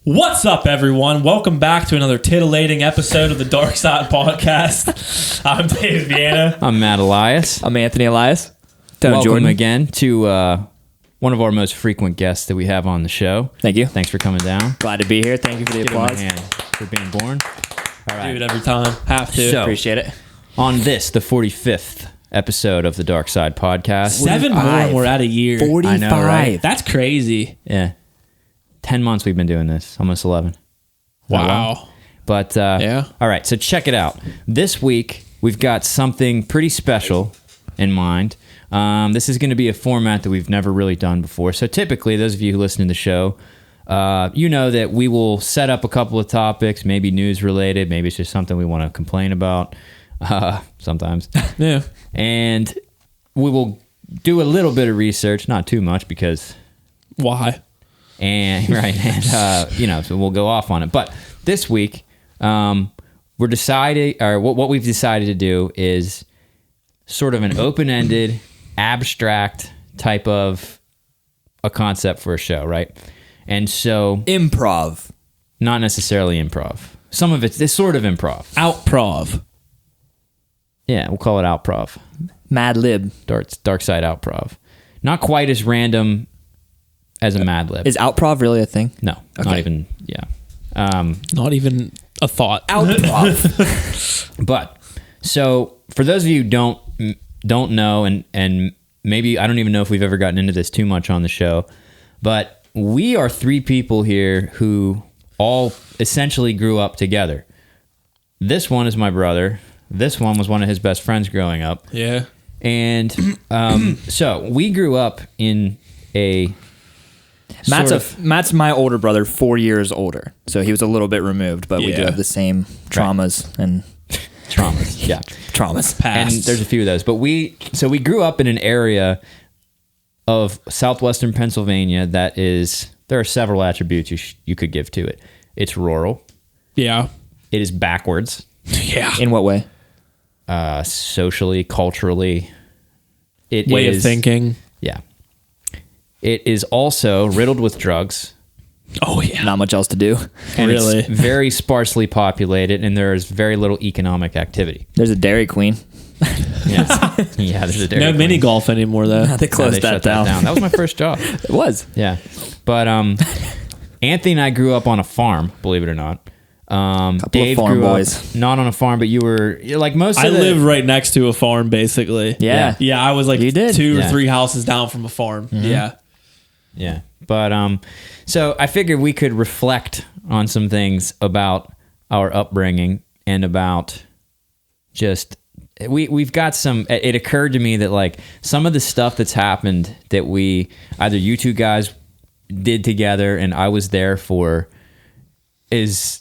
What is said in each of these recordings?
What's up, everyone? Welcome back to another titillating episode of the Darc Side Podcast. I'm Dave Viana. I'm Matt Elias. I'm Anthony Elias. Welcome Jordan. again to one of our most frequent guests that we have on the show. Thank you. Thanks for coming down. Glad to be here. Thank you for the Give him a applause. hand for being born. All right. Dude, every time. Have to. So- Appreciate it. On this, the 45th episode of the Darc Side Podcast. 7 more and we're at a year. 45. I know, right? That's crazy. Yeah. 10 months we've been doing this. Almost 11. Wow. But, Yeah. All right, so check it out. This week, we've got something pretty special in mind. This is going to be a format that we've never really done before. So typically, those of you who listen to the show, you know that we will set up a couple of topics, maybe news related, maybe it's just something we want to complain about sometimes. Yeah. And we will do a little bit of research, not too much because... Why? And so we'll go off on it. But this week, we're deciding, or what we've decided to do is sort of an open-ended, abstract type of a concept for a show, right? And so, Improv. not necessarily improv. Some of it's sort of improv. Outprov. Yeah, we'll call it outprov. Mad Lib. Dark side outprov. Not quite as random as a Mad Lib. Is outprov really a thing? No, not Okay. even. Yeah. Not even a thought. Outprov. But so for those of you who don't know, and maybe I don't even know if we've ever gotten into this too much on the show, but we are three people here who all essentially grew up together. This one is my brother. This one was one of his best friends growing up. Yeah. And so we grew up in a Matt's my older brother, 4 years older. So he was a little bit removed, but we do Yeah. have the same traumas and traumas. Yeah. traumas. And there's a few of those. But we grew up in an area of southwestern Pennsylvania that is, there are several attributes you could give to it. It's rural. Yeah. It is backwards, Yeah. In what way? socially, culturally. It Way is, of thinking. Yeah. It is also riddled with drugs. Oh, yeah. Not much else to do. And Really? it's very sparsely populated, and there is very little economic activity. There's a Dairy Queen. Yeah, yeah. There's a Dairy No Queen. mini golf anymore, though. They No, closed they that shut down. That was my first job. It was. Yeah, but Anthony and I grew up on a farm, believe it or not. Dave of farm grew boys. up not on a farm, but you're like most of I the... live right next to a farm, basically. Yeah. Yeah, I was like You did. 2 or Yeah. 3 houses down from a farm. Yeah. Yeah, but so I figured we could reflect on some things about our upbringing and about just... We've got some... It occurred to me that like some of the stuff that's happened that we... Either you two guys did together and I was there for is...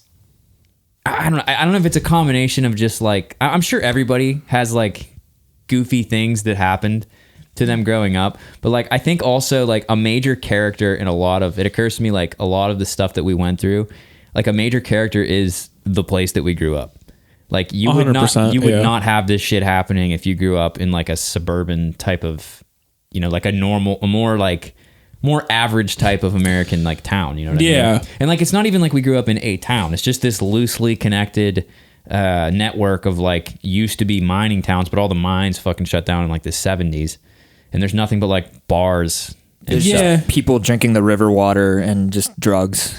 I don't know if it's a combination of just like... I'm sure everybody has like goofy things that happened to them growing up, but like I think also like a major character in a lot of... It occurs to me like a lot of the stuff that we went through, like a major character is the place that we grew up. Like you would not 100%, not have this shit happening if you grew up in like a suburban type of, like a more average type of American like town, you know what I Yeah. mean? And like it's not even like we grew up in a town. It's just this loosely connected network of like used to be mining towns, but all the mines fucking shut down in like the 70s. And there's nothing but like bars. And There's Yeah. just people drinking the river water and just drugs.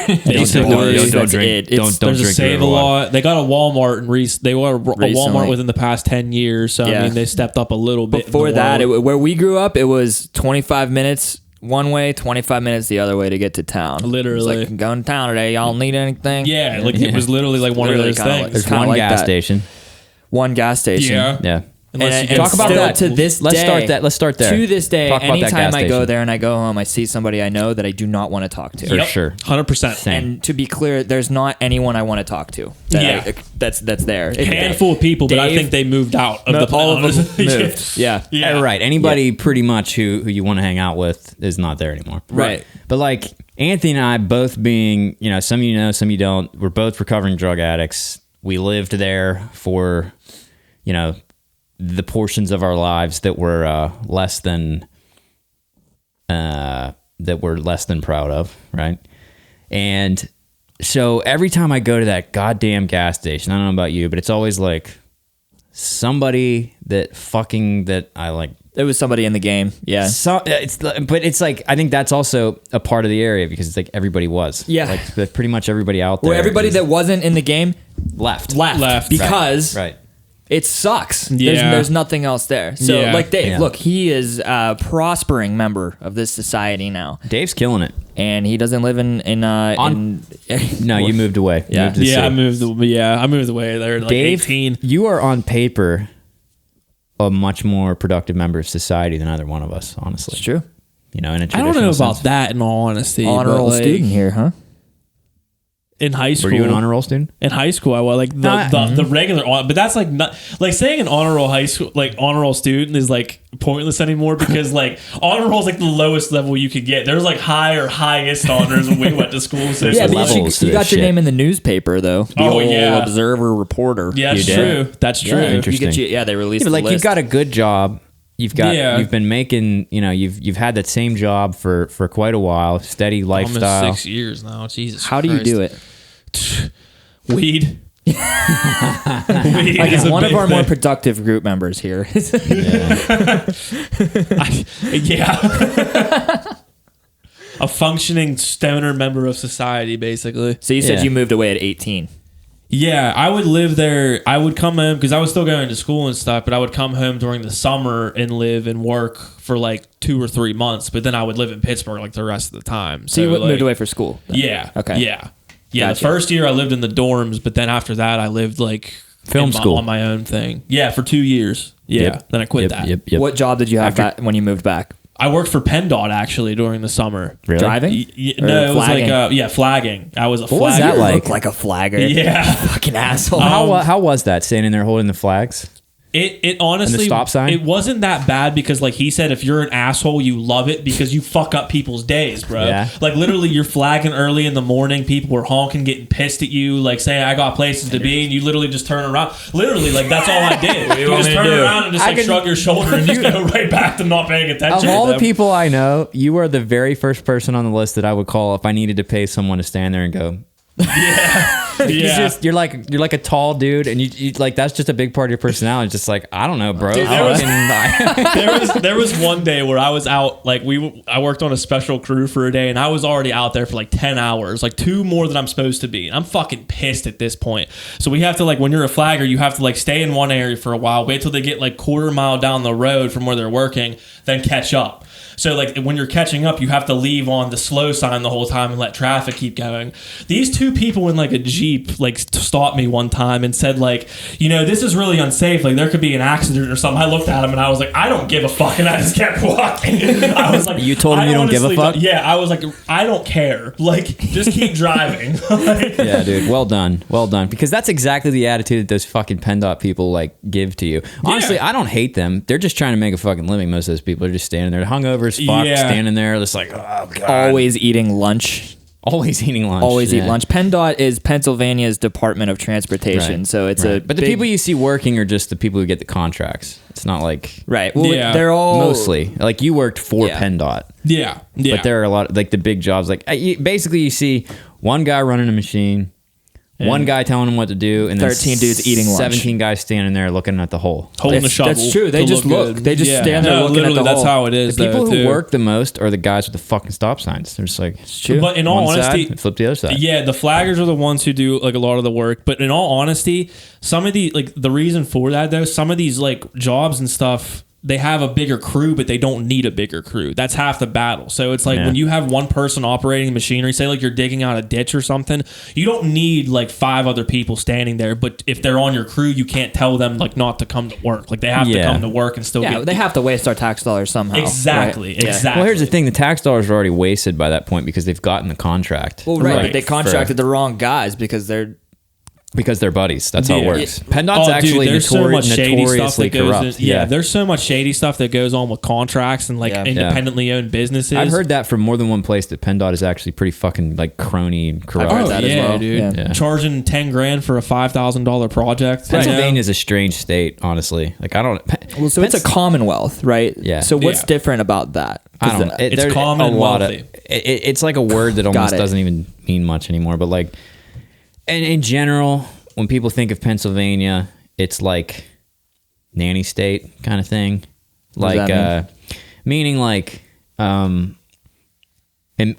Basically, don't That's drink. it. Don't There's a drink Save a river water. Lot. They got a Walmart they were a Recently. Walmart within the past 10 years. So I Yeah. mean, they stepped up a little bit. Before that, where we grew up, it was 25 minutes one way, 25 minutes the other way to get to town. Literally. It's like, going to town today. Y'all need anything? yeah, like it was literally like one Literally of those kinda things. like- There's kinda one like gas that. station. One gas station. Yeah. Yeah. Unless And you Talk about still that. to this Let's day. start that. Let's start there. To this day, Talk about that anytime gas I go station. there and I go home, I see somebody I know that I do not want to talk to. For sure. 100%. Same. And to be clear, there's not anyone I want to talk to. Yeah. That's there. Handful of people, but I Dave- think they moved out of No, the all of them Yeah. moved. Yeah. Yeah. Right. Anybody pretty much who you want to hang out with is not there anymore. Right. But like Anthony and I both being, some of you know, some of you don't, we're both recovering drug addicts. We lived there for, the portions of our lives that were less than proud of, right? And so every time I go to that goddamn gas station, I don't know about you, but it's always like somebody that I like. It was somebody in the game. Yeah. But it's like, I think that's also a part of the area because it's like everybody was. Yeah. Like pretty much everybody out there. Well, everybody that wasn't in the game left. Because Right. it sucks. Yeah. There's nothing else there. So Yeah. like Dave, Yeah. look, he is a prospering member of this society now. Dave's killing it. And he doesn't live in No, you moved away. You Yeah. moved to the Yeah, city. I moved away there at like Dave, 18. you are on paper a much more productive member of society than either one of us, honestly. It's true. You know, in a I traditional don't know sense. about that in all honesty. Honor but, roll like, student here, huh? in high school. Were you an honor roll student? In high school, I was like the regular but that's like not like saying an honor roll high school like honor roll student is like pointless anymore because like honor roll is like the lowest level you could get. There's like highest honors when we went to school. So Yeah, There's but levels to you this got your shit. name in the newspaper though. The Oh, old yeah. Observer reporter. yeah, that's You did? true. That's true. Yeah, you Interesting. get you, they released Yeah, but the like list. you've got a good job. You've been making, you've had that same job for quite a while, steady lifestyle. Almost 6 years now. Jesus. How do you do it? Weed. Weed Like is it's a one of big our more thing. productive group members here. Yeah. A functioning stoner member of society, basically. So you said Yeah. you moved away at 18. Yeah, I would live there. I would come home because I was still going to school and stuff, but I would come home during the summer and live and work for like 2 or 3 months. But then I would live in Pittsburgh like the rest of the time. So you like, moved away for school. then? Yeah. Okay. Yeah. Yeah. Gotcha. The first year I lived in the dorms, but then after that I lived like Film school. on my own thing. Yeah, for 2 years. Yeah. Yep. Then I quit that. Yep. What job did you have back when you moved back? I worked for PennDOT actually during the summer. Really? Driving? No, it was flagging? like flagging. I was a What was flagger. that like? Look like a flagger. Yeah. Fucking asshole. How was that standing there holding the flags? It honestly, And the stop sign? It wasn't that bad because like he said, if you're an asshole, you love it because you fuck up people's days, bro. Yeah. Like literally you're flagging early in the morning, people were honking, getting pissed at you, like saying I got places to be, and you literally just turn around. Literally, like that's all I did. You just turn around and just like shrug your shoulder and just go right back to not paying attention. Of all to the them. people I know, you are the very first person on the list that I would call if I needed to pay someone to stand there and go. Yeah. You're like a tall dude, and you like that's just a big part of your personality. It's just like I don't know, bro. Dude, there was one day where I was out, like I worked on a special crew for a day, and I was already out there for like 10 hours, like 2 more than I'm supposed to be. And I'm fucking pissed at this point. So we have to like, when you're a flagger, you have to like stay in one area for a while, wait till they get like quarter mile down the road from where they're working, then catch up. So like when you're catching up, you have to leave on the slow sign the whole time and let traffic keep going. These 2 people in like a Jeep like stopped me one time and said like, this is really unsafe. Like there could be an accident or something. I looked at him and I was like, I don't give a fuck. And I just kept walking. I was like, You told him I you don't give a honestly fuck? Yeah. I was like, I don't care. Like just keep driving. Like, Yeah, dude. Well done. Because that's exactly the attitude that those fucking PennDOT people like give to you. Honestly, Yeah. I don't hate them. They're just trying to make a fucking living. Most of those people are just standing there, hungover as fuck, Yeah. standing there, just like, oh god, Always eating lunch. always eating lunch. Always Yeah. eat lunch. PennDOT is Pennsylvania's Department of Transportation, Right. so it's Right. But the people you see working are just the people who get the contracts. It's not like right. Well, Yeah. they're all mostly like you worked for Yeah. PennDOT. yeah. Yeah. But there are a lot of, like the big jobs. Like basically, you see one guy running a machine, one guy telling him what to do, and 13 then dudes eating lunch. 17 guys standing there looking at the hole. holding the That's- shovel. that's true. They to just look. good. They just stand there looking at literally, the that's hole. how it is. The people though, who too. work the most are the guys with the fucking stop signs. They're just like, true. But in all one honesty, side, flip the other side. yeah, the flaggers are the ones who do like a lot of the work. But in all honesty, some of the like the reason for that though, some of these like jobs and stuff, they have a bigger crew, but they don't need a bigger crew. That's half the battle. So it's like Yeah. when you have one person operating the machinery, say like you're digging out a ditch or something, you don't need like 5 other people standing there. But if they're on your crew, you can't tell them like not to come to work. Like they have to Yeah. come to work and still Yeah, get they have to waste our tax dollars somehow. exactly, right? Yeah. exactly. Well, here's the thing: the tax dollars are already wasted by that point because they've gotten the contract. Well, right, Right. but they contracted the wrong guys because they're because they're buddies. That's how it Yeah. works. PennDOT's actually there's so much shady stuff notoriously that goes corrupt. in, yeah, there's so much shady stuff that goes on with contracts and like Yeah. independently owned businesses. I've heard that from more than one place that PennDOT is actually pretty fucking like crony and corrupt. I've heard Oh, that as yeah, well. dude. Yeah. Charging $10,000 for a $5,000 project. Pennsylvania is a strange state, honestly. Like I don't. Well, so it's a commonwealth, right? Yeah. So what's Yeah. different about that? I don't know. it's There's common and wealthy. It's like a word that almost it. doesn't even mean much anymore. But like, and in general, when people think of Pennsylvania, it's like nanny state kind of thing. What does Like, that meaning like, and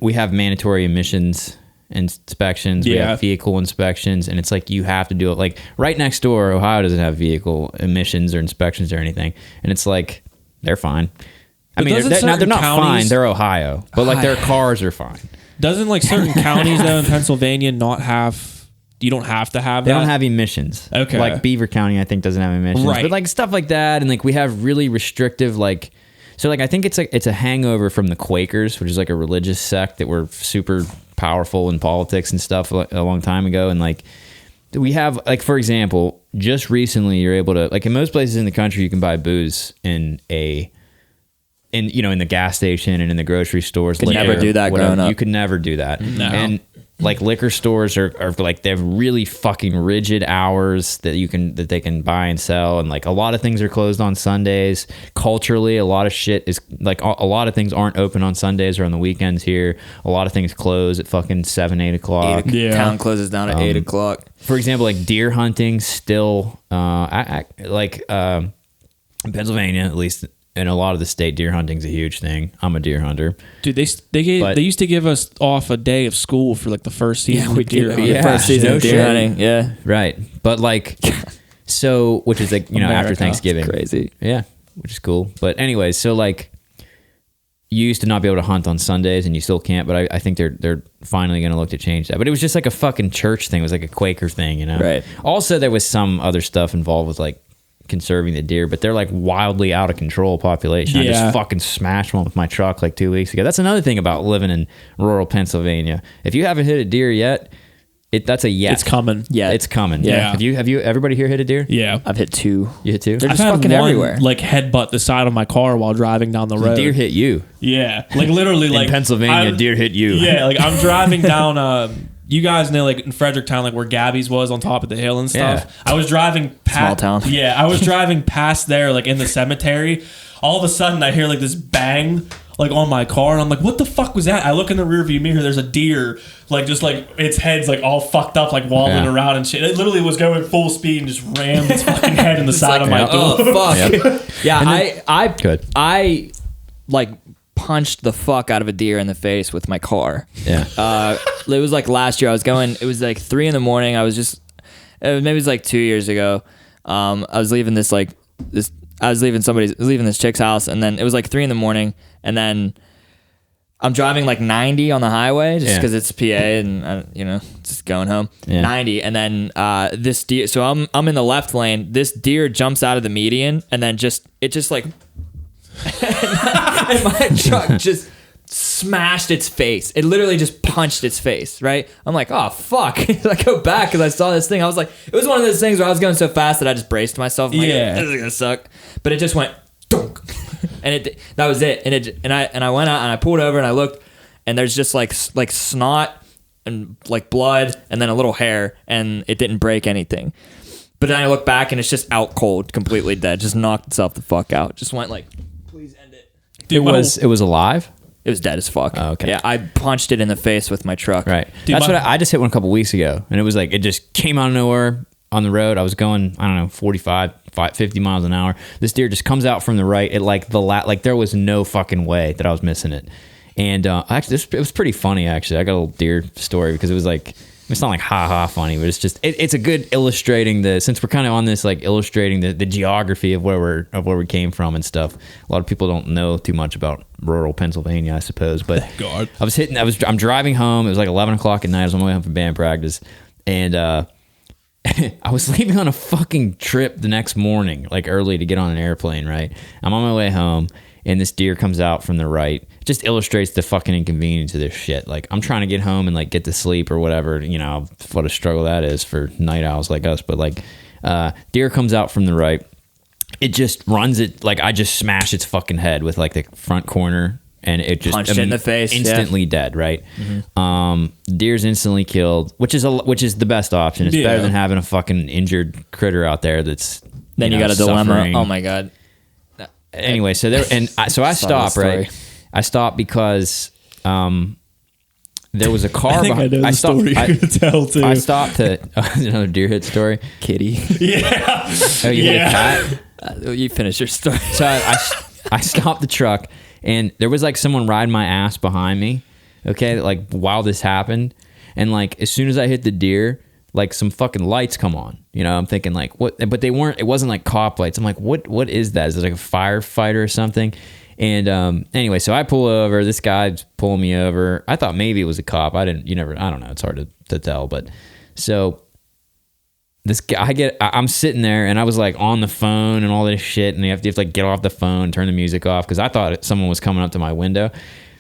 we have mandatory emissions inspections. We Yeah. have vehicle inspections, and it's like you have to do it. Like right next door, Ohio doesn't have vehicle emissions or inspections or anything, and it's like they're fine. I mean, doesn't they're certain not fine. counties- They're Ohio, but like their cars are fine. Doesn't like certain counties though in Pennsylvania not have? You don't have to have They that. don't have emissions. Okay. Like Beaver County, I think doesn't have emissions. Right. But like stuff like that, and like we have really restrictive like. So like I think it's a hangover from the Quakers, which is like a religious sect that were super powerful in politics and stuff a long time ago, and like we have like for example, just recently you're able to like in most places in the country you can buy booze in the gas station and in the grocery stores. Could never do that growing up. You could never do that. No. And like liquor stores are like they have really fucking rigid hours that they can buy and sell, and like a lot of things are closed on Sundays. Culturally, a lot of shit is like a lot of things aren't open on Sundays or on the weekends here. A lot of things close at fucking 7-8 o'clock. Yeah. Town closes down at 8 o'clock. For example, like deer hunting still in Pennsylvania, at least in a lot of the state, deer hunting's a huge thing. I'm a deer hunter. Dude, they used to give us off a day of school for like the first season. We of deer did. hunting. Yeah. First season no of deer shit. hunting. Yeah. Right. But like, so, which is like, after America. Thanksgiving. Crazy. Yeah. Which is cool. But anyways, so like, you used to not be able to hunt on Sundays and you still can't, but I think they're finally going to look to change that. But it was just like a fucking church thing. It was like a Quaker thing, you know? Right. Also, there was some other stuff involved with like conserving the deer, but they're like wildly out of control population. I Yeah. just fucking smashed one with my truck like 2 weeks ago. That's another thing about living in rural Pennsylvania. If you haven't hit a deer yet, that's a yet. It's coming. Yeah. It's coming. Yeah. Have you everybody here hit a deer? Yeah. I've hit 2. You hit two? They're I've just had fucking one, everywhere. like headbutt the side of my car while driving down the The road. deer hit you. Yeah, like literally, like In Pennsylvania, I'm- deer hit you. Yeah, like I'm driving down. You guys know, like in Fredericktown, like where Gabby's was on top of the hill and stuff. Yeah. I was driving past. Small town. Yeah, I was driving past there, like in the cemetery. All of a sudden, I hear like this bang, like on my car, and I'm like, "What the fuck was that?" I look in the rearview mirror. There's a deer, like just like its head's like all fucked up, like wobbling Yeah. around and shit. It literally was going full speed and just rammed its fucking head in the side of my door. Oh fuck. Yeah, I Good. I like punched the fuck out of a deer in the face with my car. Yeah. It was like last year. It was like 3 a.m. I was just maybe it was like 2 years ago. I was leaving this chick's house, and then it was like 3 a.m. and then I'm driving like 90 on the highway just Yeah. because it's PA and just going home. Yeah. 90, and then this deer. So I'm in the left lane. This deer jumps out of the median, and then it just like and my truck just smashed its face. It literally just punched its face, right? I'm like, oh, fuck. I go back because I saw this thing. I was like, it was one of those things where I was going so fast that I just braced myself. I'm like, Yeah. this is going to suck. But it just went, dunk. And that was it. And I went out and I pulled over and I looked, and there's just like snot and like blood and then a little hair, and it didn't break anything. But then I look back and it's just out cold, completely dead. Just knocked itself the fuck out. Just went like, please end it. Dude, It was alive? It was dead as fuck. Oh, okay. Yeah, I punched it in the face with my truck. Right. Dude, That's my- what I just hit one a couple weeks ago, and it was like it just came out of nowhere on the road. I was going, I don't know, 45, 50 miles an hour. This deer just comes out from the right. It like there was no fucking way that I was missing it. And actually, it was pretty funny. Actually, I got a little deer story because it was like. It's not like ha funny, but it's just it's a good illustrating since we're kind of on this like illustrating the geography of where we came from and stuff. A lot of people don't know too much about rural Pennsylvania, I suppose. But God. I'm driving home. It was like 11 o'clock at night. I was on my way home from band practice, and I was leaving on a fucking trip the next morning, like early to get on an airplane. Right, I'm on my way home, and this deer comes out from the right. just illustrates the fucking inconvenience of this shit. Like, I'm trying to get home and like get to sleep or whatever, you know, what a struggle that is for night owls like us. But like, deer comes out from the right. It just runs it, like I just smash its fucking head with like the front corner, and it just punched it in the face, instantly dead, right? Deer's instantly killed, which is the best option. It's better than having a fucking injured critter out there that's then you got a dilemma. Oh my god. Anyway, so I stopped, right? I stopped because there was a car. I know the story you're gonna tell too. I stopped to another deer hit story. Kitty. Yeah. Oh, you hit a cat? You finish your story. So I stopped the truck, and there was like someone riding my ass behind me. Okay, like while this happened, and like as soon as I hit the deer, like some fucking lights come on. You know, I'm thinking like what? But they weren't. It wasn't like cop lights. I'm like, what is that? Is it like a firefighter or something? And anyway, so I pull over. This guy's pulling me over. I thought maybe it was a cop. I don't know. It's hard to tell. But so this guy, I'm sitting there, and I was like on the phone and all this shit, and you have to like get off the phone, turn the music off, because I thought someone was coming up to my window.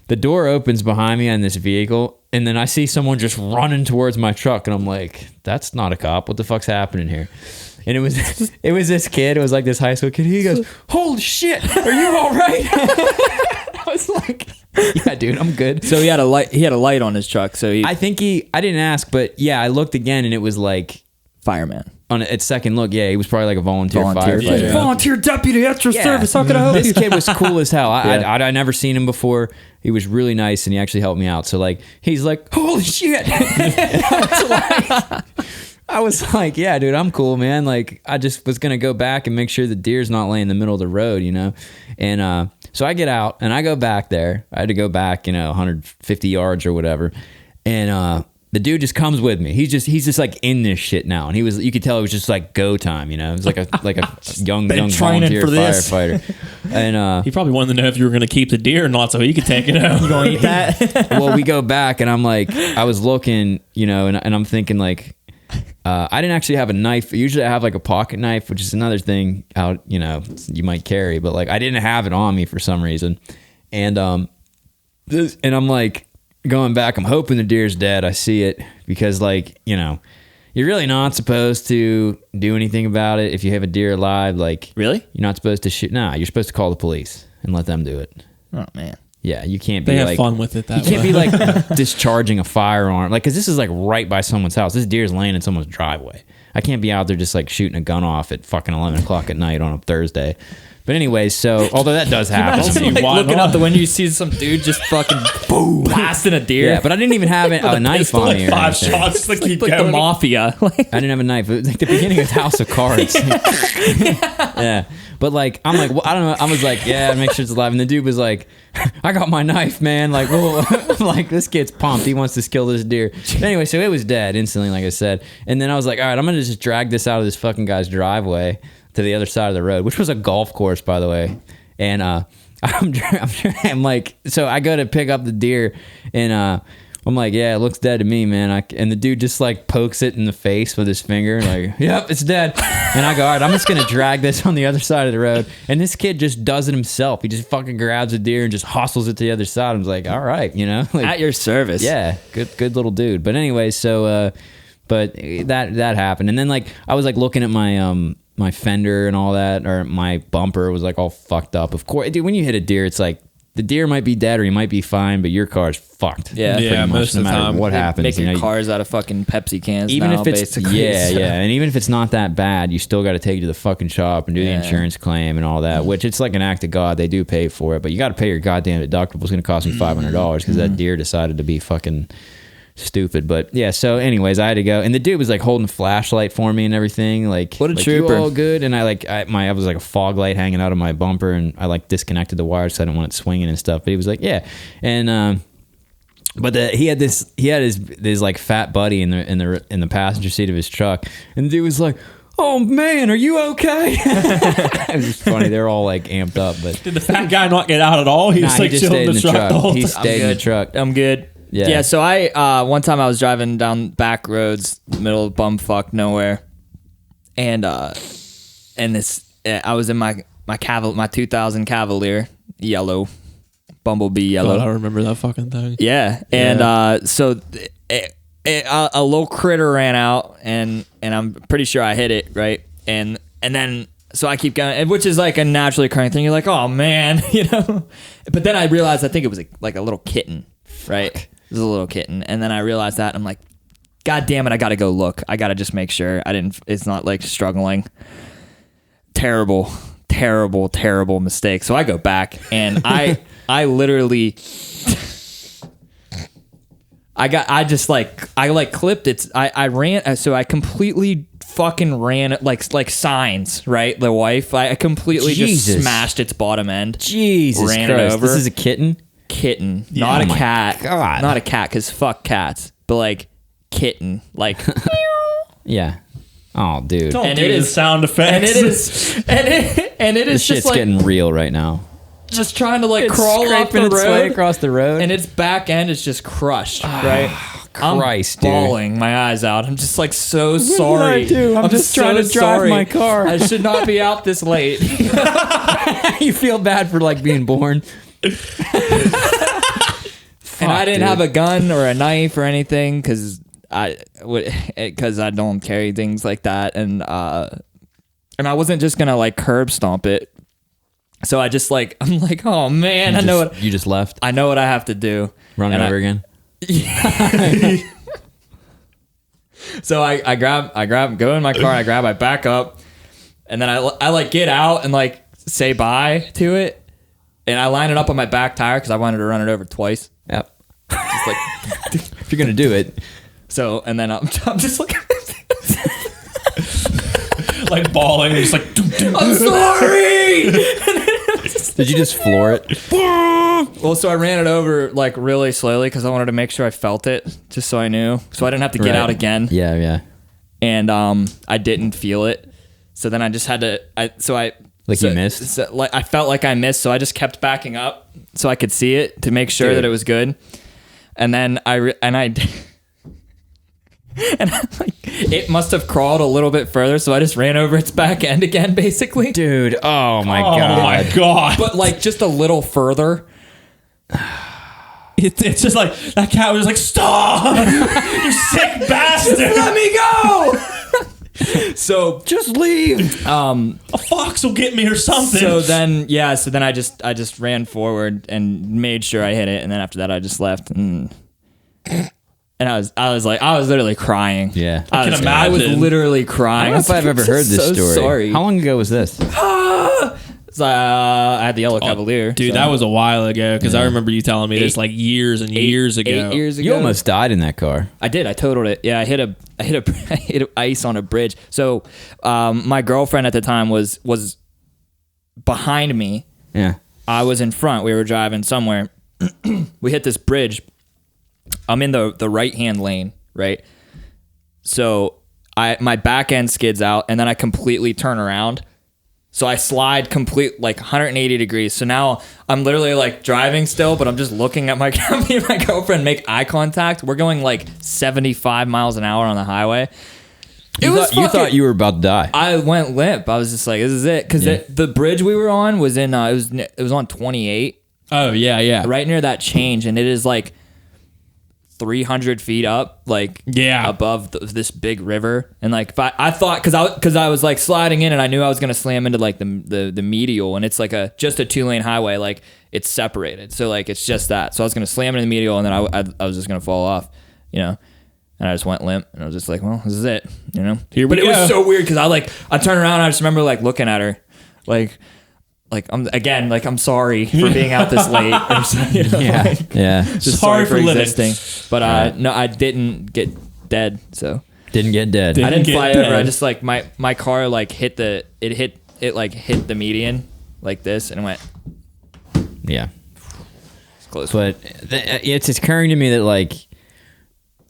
The door opens behind me on this vehicle, and then I see someone just running towards my truck, and I'm like, that's not a cop. What the fuck's happening here? And it was this kid. It was like this high school kid. He goes, "Holy shit, are you all right?" I was like, "Yeah, dude, I'm good." So he had a light. He had a light on his truck. So I didn't ask, but yeah, I looked again, and it was like fireman. At second look, yeah, he was probably like a volunteer firefighter. Yeah. Volunteer deputy extra service. How can I help you? This kid was cool as hell. I'd never seen him before. He was really nice, and he actually helped me out. So like, he's like, "Holy shit!" I was like, yeah, dude, I'm cool, man. Like, I just was going to go back and make sure the deer's not laying in the middle of the road, you know? And so I get out, and I go back there. I had to go back, 150 yards or whatever. And the dude just comes with me. He's just like in this shit now. And you could tell it was just like go time, you know? It was like a young volunteer firefighter. And he probably wanted to know if you were going to keep the deer or not so he could take it home. You going to eat that? Well, we go back, and I'm like, I was looking, and I'm thinking like, I didn't actually have a knife. Usually I have like a pocket knife, which is another thing out, you might carry, but like I didn't have it on me for some reason. And I'm like going back, I'm hoping the deer's dead. I see it because like, you're really not supposed to do anything about it. If you have a deer alive, like really, you're not supposed to shoot. Nah, you're supposed to call the police and let them do it. Oh man. Yeah, you can't be they have like fun with it. That you can't be like discharging a firearm, like because this is like right by someone's house. This deer's laying in someone's driveway. I can't be out there just like shooting a gun off at fucking 11 o'clock at night on a Thursday. But anyway, so although that does happen, looking out the window, you see some dude just fucking boom blasting a deer. Yeah, but I didn't even have a knife on me. Five shots, like the mafia. I didn't have a knife. It was like the beginning of House of Cards. Yeah. But like, I'm like, well, I don't know. I was like, yeah, make sure it's alive. And the dude was like, I got my knife, man. Like, whoa. Like, this kid's pumped. He wants to kill this deer. But anyway, so it was dead instantly, like I said. And then I was like, all right, I'm going to just drag this out of this fucking guy's driveway to the other side of the road, which was a golf course, by the way. And I'm like, so I go to pick up the deer, and I'm like, yeah, it looks dead to me, man. And the dude just like pokes it in the face with his finger, like, yep, it's dead. And I go, all right, I'm just gonna drag this on the other side of the road. And this kid just does it himself. He just fucking grabs a deer and just hustles it to the other side. I'm like, all right, like, at your service. Yeah, good little dude. But anyway, so but that happened, and then like I was like looking at my my fender and all that, or my bumper was like all fucked up. Of course, dude, when you hit a deer, it's like the deer might be dead or he might be fine, but your car's fucked. Yeah, pretty much, most of the time. What happens. Making cars out of fucking Pepsi cans even now, if it's basically. yeah, and even if it's not that bad, you still got to take it to the fucking shop and do the insurance claim and all that. Which it's like an act of God. They do pay for it, but you got to pay your goddamn deductible. It's going to cost me $500 because that deer decided to be fucking stupid. But yeah, so anyways, I had to go, and the dude was like holding a flashlight for me and everything. Like, what a like, trooper. You all good? And I was like a fog light hanging out of my bumper, and I like disconnected the wires so I didn't want it swinging and stuff. But he was like, yeah, and but he had his like fat buddy in the passenger seat of his truck, and the dude was like, oh man, are you okay? It was just funny. They're all like amped up. But did the fat guy not get out at all? He was like just chilling in the truck the whole time. He stayed in the truck. I'm good. Yeah. So I one time I was driving down back roads, middle of bumfuck nowhere, and this I was in my 2000 Cavalier, yellow, bumblebee yellow. God, I remember that fucking thing. Yeah, and so a little critter ran out, and I'm pretty sure I hit it right, and then so I keep going, which is like a naturally occurring thing. You're like, oh man, you know, but then I realized I think it was like a little kitten, right? It was a little kitten, and then I realized that I'm like, God damn it, I gotta go look. I gotta just make sure it's not like struggling. Terrible mistake. So I go back and I literally I clipped it. I ran, so I completely fucking ran like signs, right? The wife, I completely just smashed its bottom end. Jesus ran Christ. it over. This is a kitten? Kitten, not a cat. God. Not a cat, because fuck cats, but like kitten, like Yeah. Oh, dude. Don't And do it the is- sound effects. and it is and it This is shit's just like getting real right now. just trying to like crawl off Scraping the its way road, across the road. and its back end is just crushed, right? Christ, I'm dude. bawling my eyes out. I'm just like so sorry. do? I'm just trying to drive my car. I should not be out this late. You feel bad for like being born. And I didn't have a gun or a knife or anything because I don't carry things like that, and I wasn't just gonna like curb stomp it. So I just like, I'm like, oh man, You just left. I know what I have to do. Run it And over again. So I grab, go in my car, I back up, and then I like get out and like say bye to it, and I line it up on my back tire because I wanted to run it over twice. Yep. Just like, If you're gonna do it, so, and then I'm just like, like bawling, just like. I'm sorry. did you just floor it? Well, so I ran it over like really slowly because I wanted to make sure I felt it, just so I knew, so I didn't have to get Right. out again. Yeah, yeah. And I didn't feel it, so then I just had to. You missed? So, like I felt like I missed, so I just kept backing up so I could see it to make sure that it was good. And then it must have crawled a little bit further, so I just ran over its back end again, basically. Dude, oh my Oh god. my god! But like just a little further. It's just like that cat was just like, stop! You sick bastard! Let me go. So Just leave. A fox will get me or something. So then I just ran forward and made sure I hit it, and then after that I just left, and I was literally crying. Yeah. I can I was imagine. literally I crying. don't know if I've ever heard this So story. sorry. How long ago was this? So, I had the yellow Cavalier, dude, so. that was a while ago because I remember you telling me this like years and years ago. 8 years ago. You almost died in that car. I did. I totaled it. Yeah, I hit ice on a bridge. So, my girlfriend at the time was behind me. Yeah. I was in front. We were driving somewhere. We hit this bridge. I'm in the right hand lane, right? So my back end skids out, and then I completely turn around. So I slide like 180 degrees. So now I'm literally like driving still, but I'm just looking at me and my girlfriend make eye contact. We're going like 75 miles an hour on the highway. You thought you were about to die. I went limp. I was just like, this is it. Because the bridge we were on was in, it was on 28. Oh yeah. Right near that change. And it is like 300 feet up, like above this big river. And like, if I thought, because I was like sliding in, and I knew I was gonna slam into like the medial, and it's like just a 2-lane highway, like it's separated, so like it's just that. So I was gonna slam into the medial, and then I was just gonna fall off, you know. And I just went limp, and I was just like, well, this is it, you know. Here we but it go. was so weird because I turned around, and I just remember like looking at her, like I'm sorry for being out this late. Or something, you know, Yeah. like, Yeah. just Sorry for living. existing. But no, I didn't get dead. So Didn't get dead. I didn't get fly dead. over. I just like my car like hit the median like this, and it went Yeah. close. But it's occurring to me that like,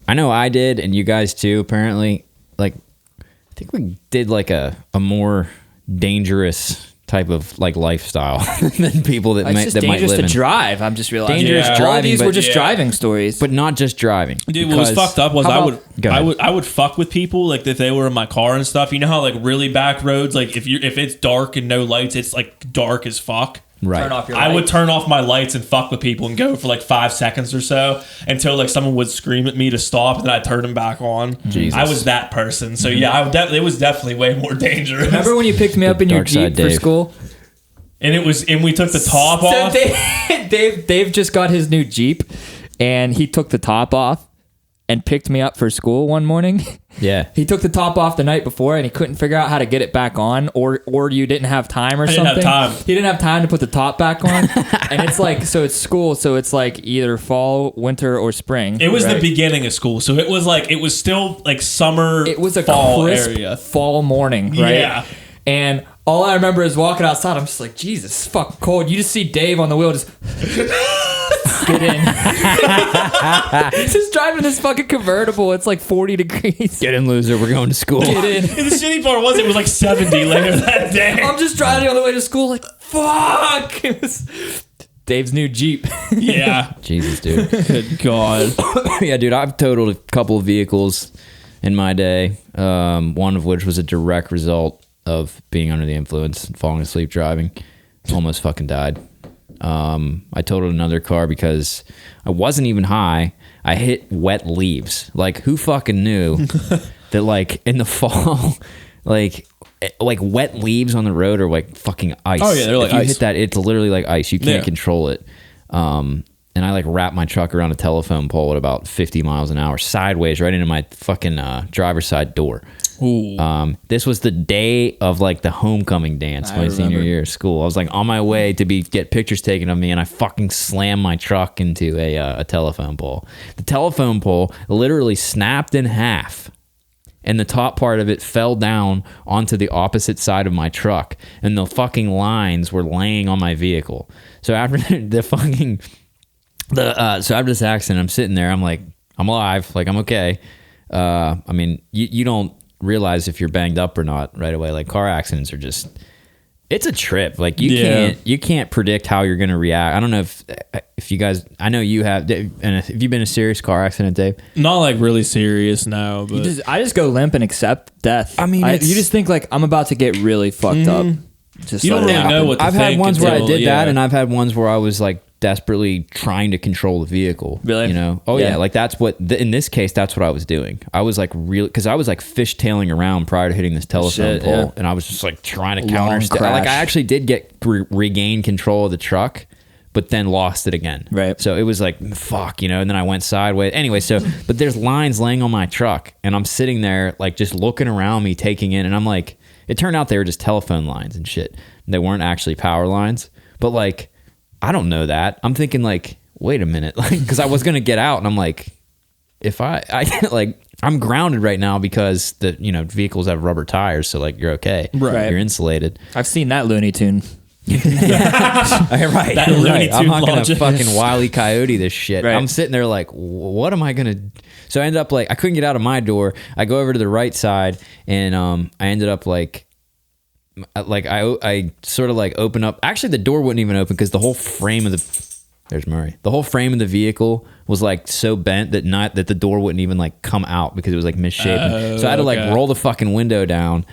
I know I did, and you guys too, apparently. Like, I think we did like a more dangerous type of like lifestyle than people that It's might just that might dangerous live to in. drive. I'm just realizing. Dangerous All of driving, these but- were just driving stories. But not just driving. Dude, what was Because- fucked up was How I about- Go ahead. I would fuck with people like if they were in my car and stuff. You know how like really back roads, like if it's dark and no lights, it's like dark as fuck. Right. turn off your I light. would turn off my lights and fuck with people and go for like 5 seconds or so until like someone would scream at me to stop, and then I'd turn them back on. Jesus. I was that person. So yeah, it was definitely way more dangerous. Remember when you picked me up in your Dark side Jeep for Dave. school? And we took the top off. Dave just got his new Jeep, and he took the top off and picked me up for school one morning. Yeah. He took the top off the night before, and he couldn't figure out how to get it back on, or you didn't have time or something. didn't have time. He didn't have time to put the top back on. And it's like, so it's school, so it's like either fall, winter, or spring. It was right? the beginning of school, so it was still like summer. It was a fall crisp area. fall morning, right? Yeah. And all I remember is walking outside. I'm just like, Jesus, it's fucking cold. You just see Dave on the wheel just get in. Just driving this fucking convertible. It's like 40 degrees. Get in, loser. We're going to school. Get in. And the shitty part was it was like 70 later that day. I'm just driving on the way to school like, fuck. It was Dave's new Jeep. Yeah. Jesus, dude. Good God. Yeah, dude, I've totaled a couple of vehicles in my day, one of which was a direct result of being under the influence and falling asleep driving. Almost fucking died. I totaled another car because I wasn't even high. I hit wet leaves. Like, who fucking knew that, like, in the fall, like wet leaves on the road are like fucking ice. Oh, yeah, they're like if you ice. hit that, it's literally like ice. You can't Yeah. control it. And I like wrapped my truck around a telephone pole at about 50 miles an hour sideways right into my fucking driver's side door. Ooh. This was the day of like the homecoming dance, my senior year of school. I was like on my way to get pictures taken of me, and I fucking slammed my truck into a telephone pole. The telephone pole literally snapped in half, and the top part of it fell down onto the opposite side of my truck, and the fucking lines were laying on my vehicle. So after so after this accident, I'm sitting there, I'm like, I'm alive, like I'm okay. I mean, you don't realize if you're banged up or not right away. Like, car accidents are just, it's a trip. Like, you can't predict how you're going to react. I don't know if you guys, I know you have, and have you been in a serious car accident, Dave? Not like really serious now, but I just go limp and accept death. I mean, you it's- just think like I'm about to get really fucked up. Just You don't let it really happen. know what to I've had think ones where I until- did that, yeah. and I've had ones where I was like desperately trying to control the vehicle. Really? You know? Oh yeah. Like that's what in this case, that's what I was doing. I was like because I was like fishtailing around prior to hitting this telephone Shit, pole, yeah. and I was just like trying to Long counter. crash. Like I actually did get regain control of the truck, but then lost it again. Right. So it was like fuck, you know. And then I went sideways. Anyway, so but there's lines laying on my truck, and I'm sitting there like just looking around me, taking in, and I'm like, it turned out they were just telephone lines and shit. They weren't actually power lines, but like. I don't know that. I'm thinking like, wait a minute, like, because I was gonna get out, and I'm like, if I like, I'm grounded right now because the vehicles have rubber tires, so like you're okay, Right. You're insulated. I've seen that Looney Tune. Right, That Looney right. I'm Tune not gonna logic. fucking Wile E. Coyote this shit. Right. I'm sitting there like, what am I gonna? So I ended up like, I couldn't get out of my door. I go over to the right side, and I ended up like I sort of like open up. Actually, the door wouldn't even open because the whole frame of the whole frame of the vehicle was like so bent that the door wouldn't even like come out because it was like misshapen. So I had to like roll the fucking window down,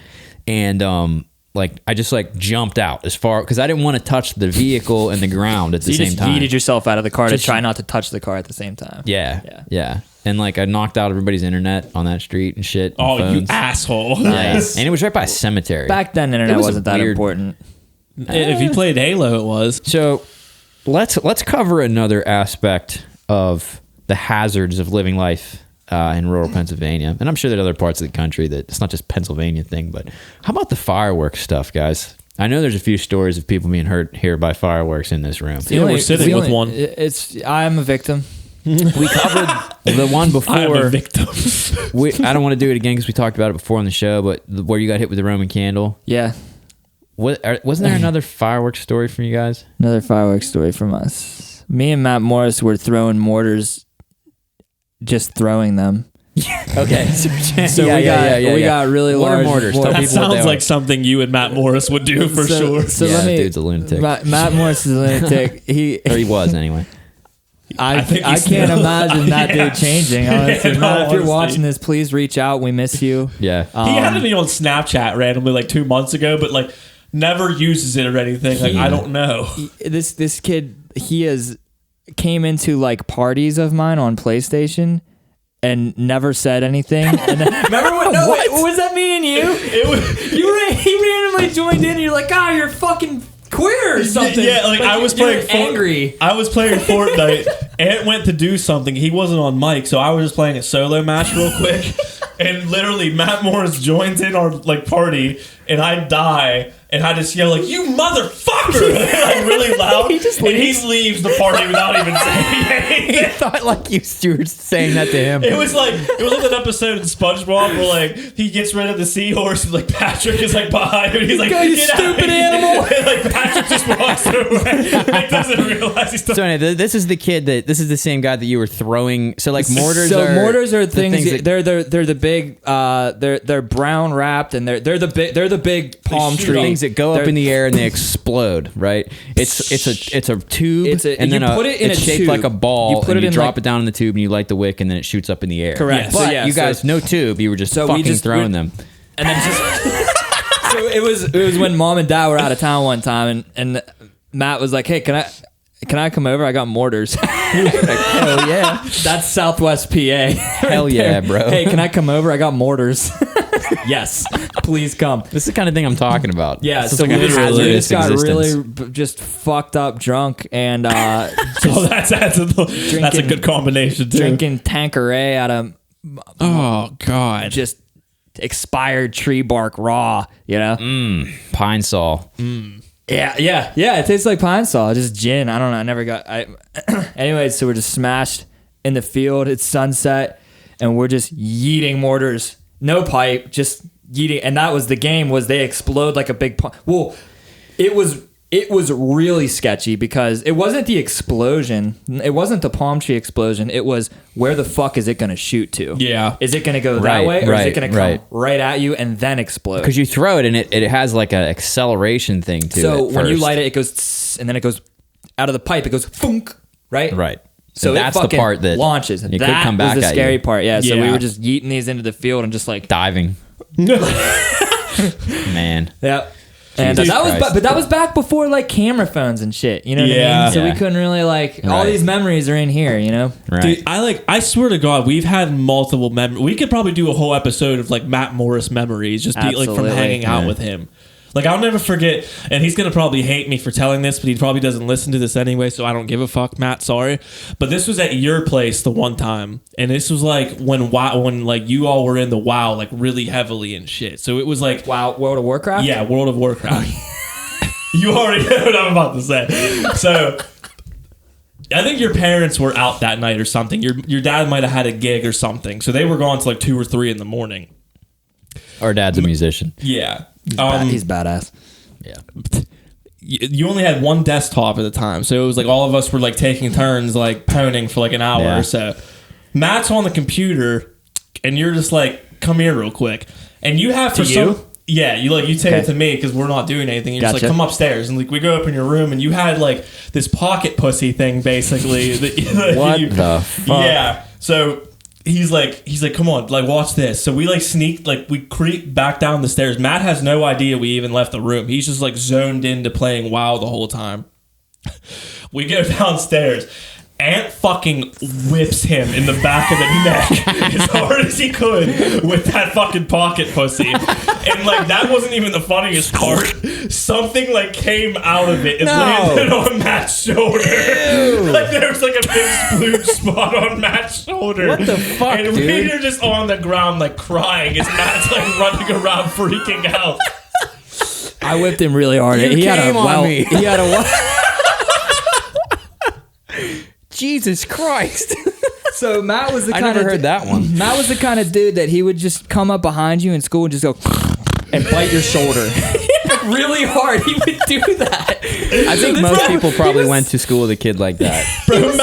and like I just like jumped out as far because I didn't want to touch the vehicle and the ground at the You same just time. yeeted yourself out of the car Just- to try not to touch the car at the same time. Yeah. And like I knocked out everybody's internet on that street and shit. and oh, you phones. asshole. Yeah. And it was right by a cemetery. Back then, internet was a wasn't that weird- important. If you played Halo, it was. So let's cover another aspect of the hazards of living life in rural Pennsylvania, and I'm sure there are other parts of the country that it's not just a Pennsylvania thing. But how about the fireworks stuff, guys? I know there's a few stories of people being hurt here by fireworks in this room. Yeah, we're sitting with one. I'm a victim. We covered the one I'm a before. victim. I don't want to do it again because we talked about it before on the show. But where you got hit with the Roman candle, Yeah. wasn't there another fireworks story from you guys? Another fireworks story from us. Me and Matt Morris were throwing mortars, just throwing them. Okay, So we got really What are large mortars? Tell That people what they sounds are. like something you and Matt Morris would do for sure. So Yeah, let me. dude's a lunatic. Matt Morris is a lunatic. Or he was anyway. I think I he's can't still- imagine that Yeah. dude changing. Honestly, Yeah, no, Matt, if you're honestly. watching this, please reach out. We miss you. Yeah. He had me on Snapchat randomly like 2 months ago, but like never uses it or anything. Like, I don't know. This kid, came into like parties of mine on PlayStation and never said anything. And then, remember what? No, wait, was that me and you? He randomly joined in. And you're like, you're fucking queer or something. Yeah, like I was playing angry. I was playing Fortnite. Ant went to do something. He wasn't on mic, so I was just playing a solo match real quick. And literally, Matt Morris joins in our like party, and I die. And I just yell like, "You motherfucker!" like really loud. He leaves the party without even saying anything. He thought like you were saying that to him. It was like an episode in SpongeBob where like he gets rid of the seahorse and like Patrick is like behind him. He's like, "You stupid animal!" And, like Patrick just walks away. Like doesn't realize he's. So anyway, this is the kid this is the same guy that you were throwing. So like mortars. So mortars are things. that, they're the big. They're brown wrapped and they're the big palm tree things that go up in the air and they explode. Right. It's a tube. And then it's shaped like a ball. And you drop it down in the tube and you light the wick and then it shoots up in the air. Correct. But you guys, no tube. You were just fucking throwing them. And then so it was when Mom and Dad were out of town one time and Matt was like, "Hey, can I come over? I got mortars." Like, hell yeah. That's Southwest PA. Hell yeah, bro. Hey, can I come over? I got mortars. Yes, please come. This is the kind of thing I'm talking about. Yeah, this so is like we hazardous just got existence. really just fucked up drunk and that's a good combination too. Drinking Tanqueray out of oh god, just expired tree bark raw, you know? Pine Sol. Yeah. It tastes like pine sol, just gin. I don't know. Anyways, so we're just smashed in the field. It's sunset, and we're just yeeting mortars. No pipe, just yeeting. And that was the game. Was they explode like a big. Well, it was really sketchy because it wasn't the explosion. It wasn't the palm tree explosion. It was where the fuck is it going to shoot to? Yeah. Is it going to go that way or is it going to come right at you and then explode? Because you throw it and it has like an acceleration thing to it. So when you light it, it goes tss, and then it goes out of the pipe. It goes funk, right? Right. So that's the part that launches. It could come back was the at scary you. part. Yeah. So we were just yeeting these into the field and just like diving. Man. Yeah. And that was back before like camera phones and shit. You know what I mean? So we couldn't really like all these memories are in here. You know? Right. Dude, I swear to God, we've had multiple memories. We could probably do a whole episode of like Matt Morris memories, just be like from hanging out with him. Like, I'll never forget, and he's going to probably hate me for telling this, but he probably doesn't listen to this anyway, so I don't give a fuck, Matt, sorry. But this was at your place the one time, and this was like when like you all were in the WoW like really heavily and shit. So it was like WoW, World of Warcraft? Yeah, World of Warcraft. You already know what I'm about to say. So I think your parents were out that night or something. Your dad might have had a gig or something. So they were gone to like 2 or 3 in the morning. Our dad's a musician. Yeah. He's badass. Yeah. You only had one desktop at the time, so it was like all of us were like taking turns like poning for like an hour or so. Matt's on the computer, and you're just like, "Come here real quick," and you have you take it to me because we're not doing anything. You're just like, "Come upstairs," and like we go up in your room, and you had like this pocket pussy thing basically. What the fuck? Yeah. So he's like, "Come on, like watch this." So we like sneak, like we creep back down the stairs. Matt has no idea we even left the room. He's just like zoned into playing WoW the whole time. We go downstairs. Ant fucking whips him in the back of the neck as hard as he could with that fucking pocket pussy. And like that wasn't even the funniest part. Something like came out of it and landed on Matt's shoulder. Like there was like a big splooge spot on Matt's shoulder. What the fuck, and dude? we were just on the ground like crying as Matt's like running around freaking out. I whipped him really hard. He had a Jesus Christ. So Matt was the kind I never heard that one. Matt was the kind of dude that he would just come up behind you in school and just go and bite your shoulder. Really hard. He would do that. I think most people probably went to school with a kid like that. Bro,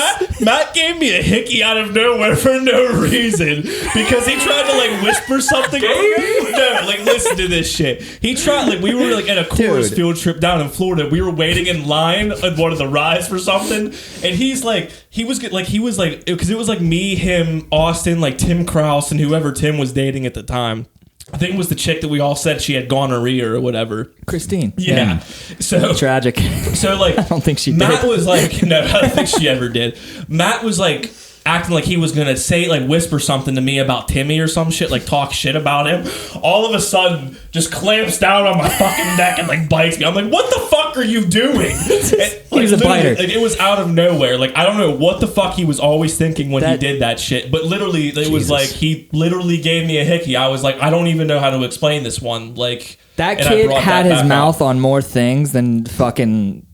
Matt gave me a hickey out of nowhere for no reason because he tried to like whisper something. No, like listen to this shit. He tried like we were like at a chorus field trip down in Florida. We were waiting in line at one of the rides for something, and he was because it was like me, him, Austin, like Tim Krause, and whoever Tim was dating at the time. I think it was the chick that we all said she had gonorrhea or whatever. Christine. Yeah. So tragic. So like, I don't think she Matt did. was like, no, I don't think she ever did. Matt was like acting like he was gonna say, like, whisper something to me about Timmy or some shit, like talk shit about him. All of a sudden, just clamps down on my fucking neck and like bites me. I'm like, what the fuck are you doing? And, He was a biter. Like, it was out of nowhere. Like, I don't know what the fuck he was always thinking when he did that shit. But literally, it was like he literally gave me a hickey. I was like, I don't even know how to explain this one. Like, That and I kid brought had that his back mouth up. on more things than fucking.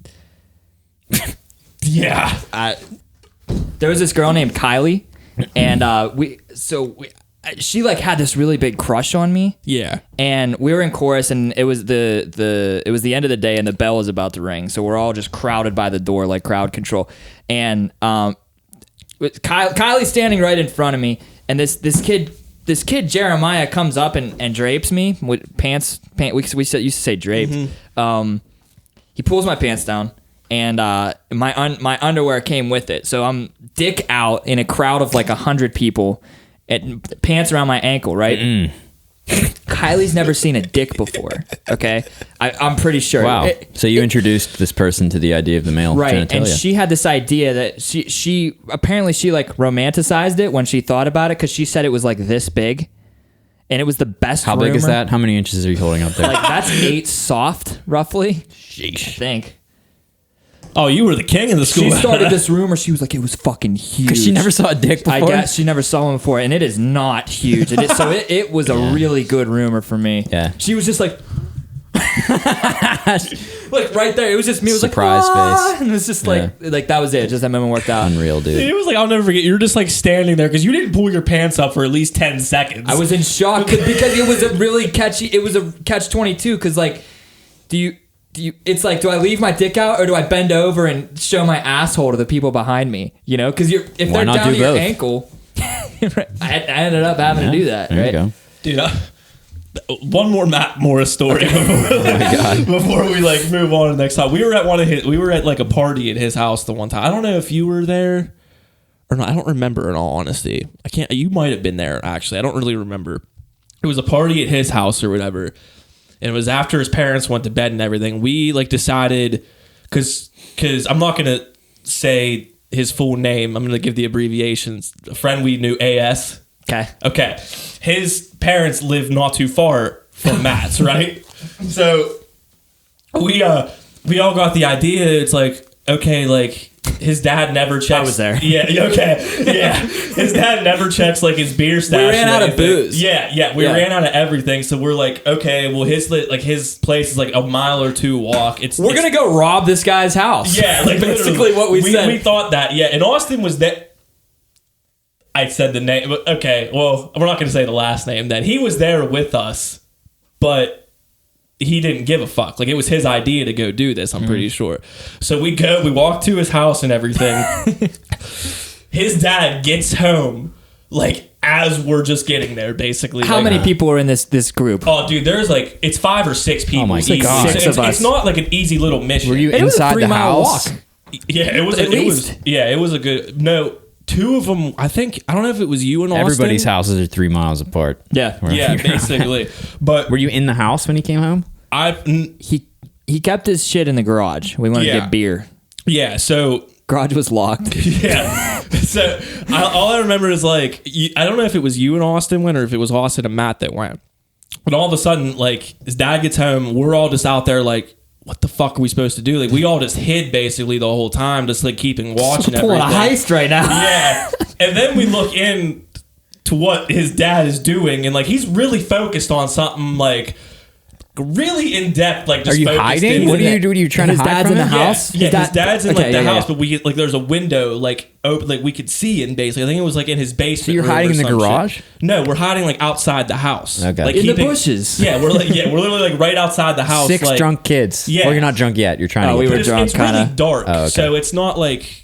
Yeah. There was this girl named Kylie, and she like had this really big crush on me. Yeah. And we were in chorus, and it was the end of the day, and the bell was about to ring, so we're all just crowded by the door like crowd control. And Kylie's standing right in front of me, and this kid Jeremiah comes up and drapes me with pants. We used to say draped. Mm-hmm. He pulls my pants down, and my underwear came with it. So I'm dick out in a crowd of like 100 people, and pants around my ankle, right? Kylie's never seen a dick before. Okay, I'm pretty sure. Wow. So you introduced this person to the idea of the male Right, genitalia. and she had this idea that she apparently like romanticized it when she thought about it, because she said it was like this big, and it was the best. How big is rumor. that? How many inches are you holding up there? Like that's 8 soft, roughly. Sheesh. I think. Oh, you were the king of the school. She started this rumor. She was like, it was fucking huge. Because she never saw a dick before? I guess she never saw one before, and it is not huge. And it was a really good rumor for me. Yeah. She was just like, like right there. It was just me. It was Surprise like, face. and it was just like that was it. Just that moment worked out. Unreal, dude. It was like, I'll never forget. You were just like standing there because you didn't pull your pants up for at least 10 seconds. I was in shock because it was a really catchy. It was a catch-22 because like, do you? It's like, do I leave my dick out or do I bend over and show my asshole to the people behind me? You know, because if Why they're not down do to your both? ankle, I ended up having to do that. There Right? you go. Dude, one more Matt Morris story before we like move on to the next time. We were at like a party at his house the one time. I don't know if you were there or not. I don't remember, in all honesty. You might have been there, actually. I don't really remember. It was a party at his house or whatever. And it was after his parents went to bed and everything. We like decided, because I'm not going to say his full name. I'm going to give the abbreviations. A friend we knew, AS. Okay. His parents live not too far from Matt's, right? So we all got the idea. It's like, okay, like his dad never checks. I was there. Yeah. Okay. Yeah. His dad never checks like his beer stash. We ran or out of anything. booze. Yeah. We ran out of everything. So we're like, okay, well his place is like a mile or two walk. We're gonna go rob this guy's house. Yeah, like basically what we said. We thought that. Yeah, and Austin was there. I said the name, but okay. Well, we're not going to say the last name. Then he was there with us, but he didn't give a fuck. Like, it was his idea to go do this. I'm pretty sure. So we walk to his house and everything. His dad gets home like as we're just getting there, basically. How like, many people are in this group? Oh, dude, there's like it's 5 or 6 people. Oh my easy. God. So 6 of us. It's not like an easy little mission. Were you It was a inside the 3-mile house? walk. Yeah, it was. At It was. least. Yeah, it was a good. No, 2 of them. I don't know if it was you and Austin. Everybody's houses are 3 miles apart. Yeah. Yeah, basically. But Were you in the house when he came home? He kept his shit in the garage. We wanted to Yeah. get beer. yeah. So Garage was locked. yeah. So all I remember is like I don't know if it was you and Austin went or if it was Austin and Matt that went. But all of a sudden, like his dad gets home, we're all just out there like, what the fuck are we supposed to do? Like we all just hid basically the whole time, just like keeping watch and Pulling everything. a heist right now. Yeah. And then we look in to what his dad is doing, and like he's really focused on something like really in depth. Like, just Are you focused hiding? in- What are you trying His to hide dad's from in the him? house? Yeah, His his dad- dad's in okay, like the yeah, house, yeah. but we like there's a window like open, like we could see in basically. I think it was like in his basement. So you're room or hiding in the some shit. garage? No, we're hiding like outside the house. Okay. Like In the bushes. Yeah, we're literally like right outside the house. 6 like, drunk kids. Yeah. Well, you're not drunk yet. You're trying Oh, to we get were But drunk. it's drunk, really kinda. dark, Oh, okay. so it's not like.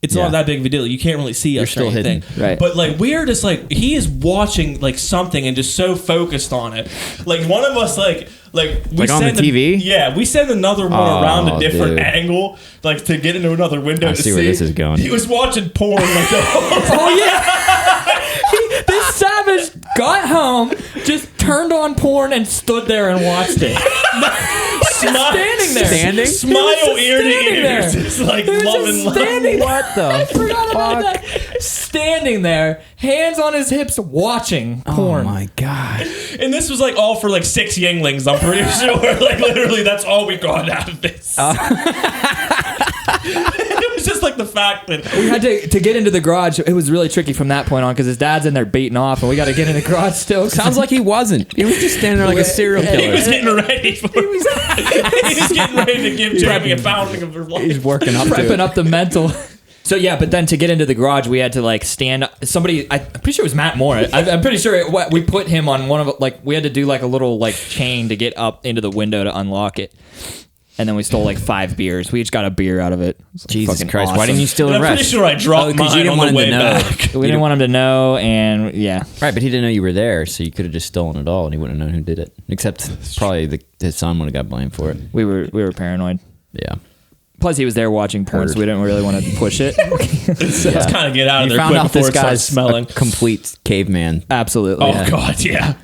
It's Yeah. not that big of a deal. You can't really see us. still or anything. hidden. Right. But like we're just like he is watching like something and just so focused on it. Like one of us like we Like on the send TV? Yeah, we send another one Oh, around a different dude. angle, like to get into another window. I to see where this is going. He was watching porn like the whole time. Oh yeah. This savage got home, just turned on porn and stood there and watched it. Standing there. Standing? Smile ear to ear. there. Just like He was loving just love. standing there. What the I forgot about that. Standing there, hands on his hips, watching porn. Oh my god. And this was like all for like 6 Yinglings, I'm pretty sure. Like literally, that's all we got out of this. It was just like the fact that We had to get into the garage. It was really tricky from that point on because his dad's in there beating off, and we got to get in the garage still. Sounds like he wasn't. He was just standing there like a serial he killer. was getting ready for. He was getting ready to give Jamie a pounding of her life. He's working up to prepping it. up the mental. So yeah, but then to get into the garage, we had to like stand. Somebody, I'm pretty sure it was Matt Moore. I'm pretty sure we put him on one of like we had to do like a little like chain to get up into the window to unlock it. And then we stole like 5 beers. We each got a beer out of it. It was Jesus fucking Christ! awesome. Why didn't you steal And the I'm rest? pretty sure I dropped 'cause you mine didn't on want the him to way know. back. We didn't want him to know, and yeah. Right, but he didn't know you were there, so you could have just stolen it all, and he wouldn't have known who did it. Except probably his son would have got blamed for it. We were paranoid. Yeah. Plus, he was there watching porn, so we didn't really want to push it. Let's kind of get out of You there found quick out before this it starts guy's smelling. a complete caveman. Absolutely. Oh Yeah. God, yeah.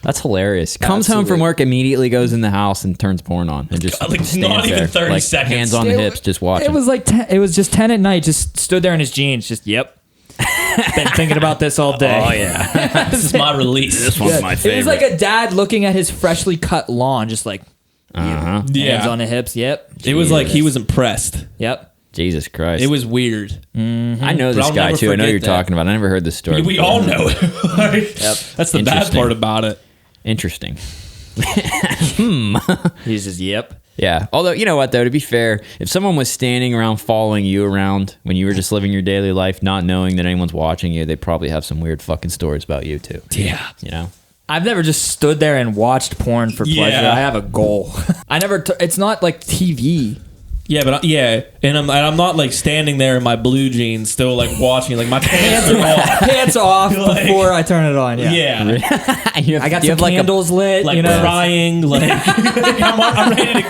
That's hilarious. Comes home from work, immediately goes in the house and turns porn on, and just Like, stands not even there, 30 like, seconds. hands on the hips, just watching. It was like it was just 10 at night. Just stood there in his jeans. Just yep. Been thinking about this all day. Oh yeah, This is my release. this one's my It favorite. was like a dad looking at his freshly cut lawn, just like uh-huh. hands on the hips. Yep. It was like he was impressed. Yep. Jesus Christ. It was weird. I know But this I'll guy never too. I know forget you're that. talking about. I never heard this story. We before. all know it. Right? That's the bad Interesting. part about it. Interesting. He's just yep. Yeah. Although, you know what, though, to be fair, if someone was standing around following you around when you were just living your daily life, not knowing that anyone's watching you, they probably have some weird fucking stories about you, too. Yeah. You know? I've never just stood there and watched porn for pleasure. Yeah. I have a goal. I never. It's not like TV. Yeah, but and I'm not like standing there in my blue jeans, still like watching. Like my pants are off. Pants off Like- before I turn it on. Yeah. Yeah, You have- I got you some have like candles lit. like you know. crying. Like I'm ready to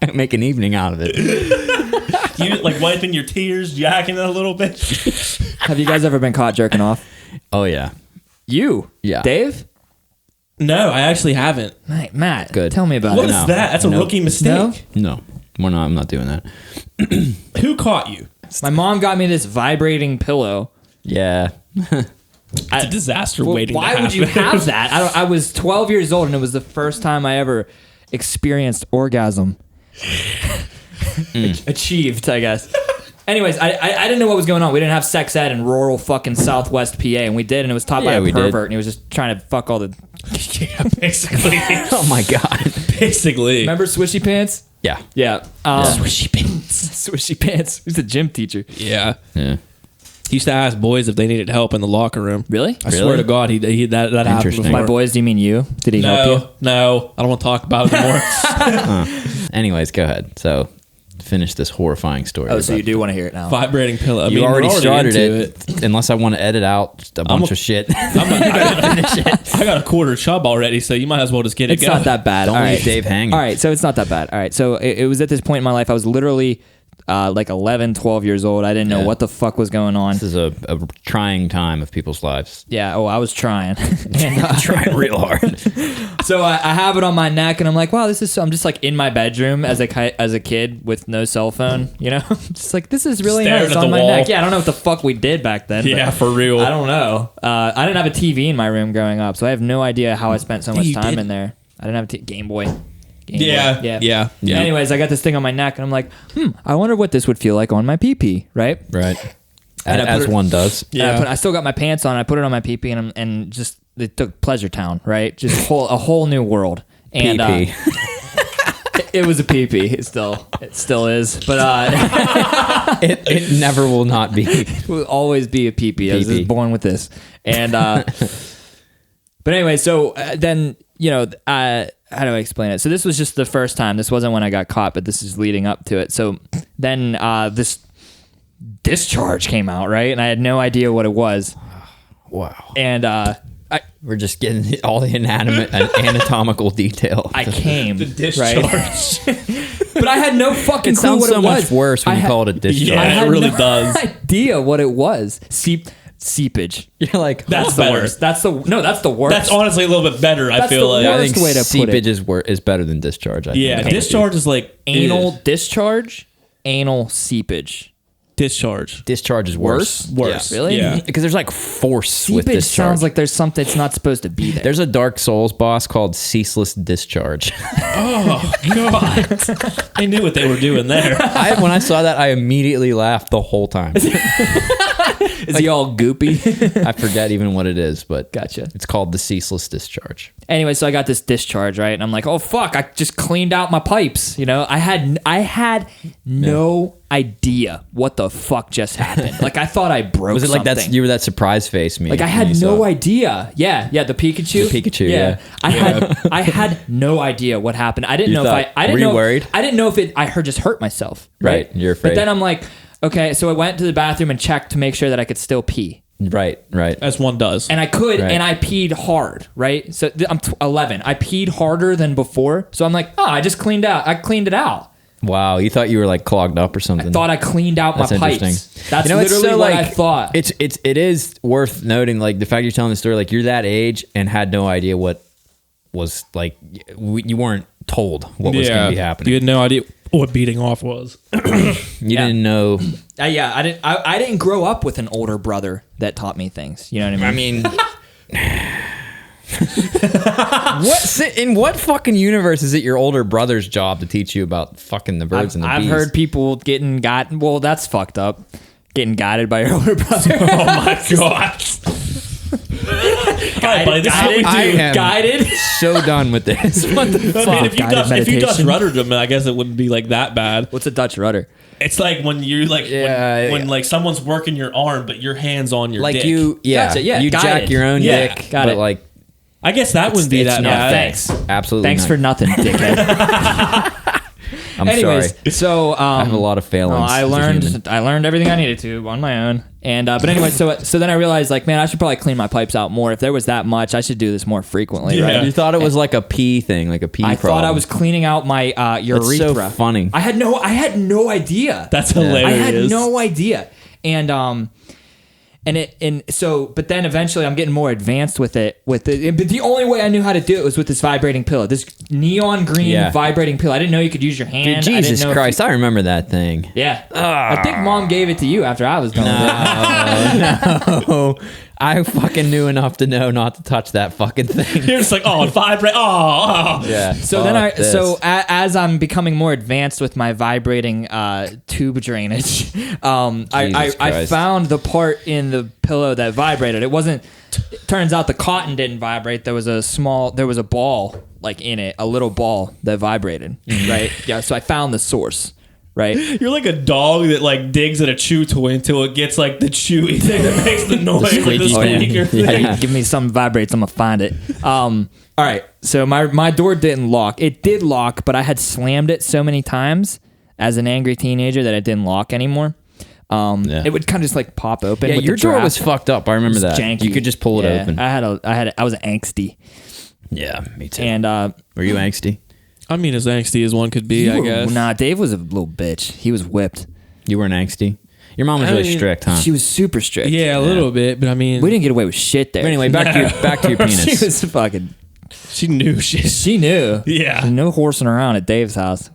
go. make an evening out of it. You like wiping your tears, jacking it a little bit. Have you guys ever been caught jerking off? Oh, yeah. You? Yeah. Dave? No, I actually haven't. Matt. Good. Tell me about What it. is No. that? That's a Nope. rookie mistake. No? No, I'm not doing that. Who caught you? My mom got me this vibrating pillow. Yeah. It's a disaster waiting. Why to would you happen. have that? I was 12 years old, and it was the first time I ever experienced orgasm. Achieved, I guess. Anyways, I didn't know what was going on. We didn't have sex ed in rural fucking Southwest PA, and we did, and it was taught by Yeah, a we did. pervert, and he was just trying to fuck all the... Yeah, basically. Oh, my God. Basically. Remember Swishy Pants? Yeah. Yeah. Swishy pants. Swishy Pants. He's a gym teacher. Yeah. Yeah. He used to ask boys if they needed help in the locker room. Really? I swear to God, he that happened Interesting. before. By boys, do you mean you? Did he help you? No, I don't want to talk about it anymore. Anyways, go ahead. So, finish this horrifying story. Oh, so about- you do want to hear it now? Vibrating pillow. I You mean, already we're started into it, unless I want to edit out a bunch of shit. I got a quarter chub already, so you might as well just get it It's going. not that bad. Don't All leave right. Dave hanging. All right, so it's not that bad. All right, so it was at this point in my life, I was literally like 11, 12 years old. I didn't know Yeah. what the fuck was going on. This is a trying time of people's lives. Yeah, I was trying. And, Trying real hard. so I have it on my neck, and I'm like, wow, this is so... I'm just like in my bedroom as a kid with no cell phone, you know? Just like, this is really Staring nice at on the my wall. neck. Yeah, I don't know what the fuck we did back then. Yeah, but for real. I don't know. I didn't have a TV in my room growing up, so I have no idea how I spent so much You time didn't? in there. I didn't have a Game Boy. Game Yeah, Boy. yeah. Yeah. Anyways, I got this thing on my neck, and I'm like, I wonder what this would feel like on my pee-pee, right? Right. And I put As it- one does. And I still got my pants on. I put it on my pee-pee, and just it took Pleasure Town, right? Just a whole new world. And PP. it was a pee-pee. It still is, but It never will not be. it will always be a pee-pee. I was Pee-pee. just born with this. And but anyway, so then how do I explain it? So this was just the first time. This wasn't when I got caught, but this is leading up to it. So then this discharge came out, right? And I had no idea what it was. Wow. And We're just getting all the anatomical detail. I came, The discharge. right? But I had no fucking It clue sounds what so it was. much worse when I you had- call it a discharge. Yeah. I it had really no does. idea what it was. See, seepage. You're like, That's the better. worst. That's the worst. That's honestly a little bit better. I That's feel the like. I worst think way to put seepage it. is better than discharge. I Yeah, think. discharge is like Anal discharge, anal seepage. discharge. Discharge is worse. Worse. Yeah. Really? Yeah. Because there's like force with Seepage discharge. sounds like there's something that's not supposed to be there. There's a Dark Souls boss called Ceaseless Discharge. Oh God! They knew what they were doing there. When I saw that, I immediately laughed the whole time. Is he all goopy? I forget even what it is, but Gotcha. it's called the Ceaseless Discharge. Anyway, so I got this discharge, right? And I'm like, oh fuck, I just cleaned out my pipes. You know, I had no idea what the fuck just happened. Like I thought I broke Was it like something. you were that surprise face me? Like I when had you saw no it? idea. Yeah, the Pikachu. The Pikachu, yeah. I had no idea what happened. I didn't You know if thought- I didn't were you know worried? I didn't know if I just hurt myself. Right, you're afraid. But then I'm like, okay, so I went to the bathroom and checked to make sure that I could still pee. Right. As one does. And I could, Right. and I peed hard, right? So I'm 11. I peed harder than before. So I'm like, oh, I just cleaned it out. Wow, you thought you were like clogged up or something. Thought I cleaned out That's my pipes. interesting. That's You know, it's literally so, what like, I thought. It is worth noting, like the fact you're telling the story, like you're that age and had no idea what was like. You weren't told what was going to be happening. You had no idea what beating off was. You didn't know. I didn't grow up with an older brother that taught me things. You know what I mean? In what fucking universe is it your older brother's job to teach you about fucking the birds and the I've bees? heard people getting gotten. Well, that's fucked up. Getting guided by your older brother. Oh my God! Hi, buddy. This is what we do. I am Guided. so done with this. What the fuck? I mean, if you Guided Dutch meditation. ruddered them, I guess it wouldn't be like that bad. What's a Dutch rudder? It's like when you like Yeah, when like someone's working your arm, but your hands on your Like dick. you, yeah, Gotcha, yeah, you guided. jack your own Yeah, dick, got but it. like I guess that wouldn't be it's that not bad. Thanks. absolutely. Thanks not. for nothing, dickhead. I'm Anyways, sorry. so I have a lot of failings. I as a human. learned everything I needed to on my own. And but anyway, so then I realized like, man, I should probably clean my pipes out more. If there was that much, I should do this more frequently, Yeah. right? You thought it was like a pee thing, like a pee I problem. thought I was cleaning out my urethra. so funny. I had no idea. That's I hilarious. had no idea. But then eventually I'm getting more advanced with it. But the only way I knew how to do it was with this vibrating pillow, this neon green vibrating pillow. I didn't know you could use your hand. Dude, I didn't Jesus know if Christ, I remember that thing. yeah. I think mom gave it to you after I was done with it. No, I fucking knew enough to know not to touch that fucking thing. You're just like, oh, vibrate. Oh. Yeah. So then as I'm becoming more advanced with my vibrating tube drainage, I Christ. found the part in the pillow that vibrated. It wasn't. It turns out the cotton didn't vibrate. There was a ball like in it, a little ball that vibrated. Right. Yeah. So I found the source. Right. You're like a dog that like digs at a chew toy until it gets like the chewy thing that makes the noise. The squeaky squeaker thing. thing. Hey, give me something vibrates. I'm gonna find it. All right. So my door didn't lock. It did lock, but I had slammed it so many times as an angry teenager that it didn't lock anymore. It would kind of just like pop open. Yeah, with your the door draft. was fucked up. I remember It was that. janky. You could just pull it Yeah, open. I was angsty, Yeah, me too. and were you angsty? I mean, as angsty as one could be, I guess. Nah, Dave was a little bitch. He was whipped. You weren't angsty? Your mom was I really mean, strict, huh? She was super strict. Yeah, a little bit, but I mean, We didn't get away with shit there. But anyway, back to your penis. She was fucking. she knew shit. She knew. Yeah. No horsing around at Dave's house.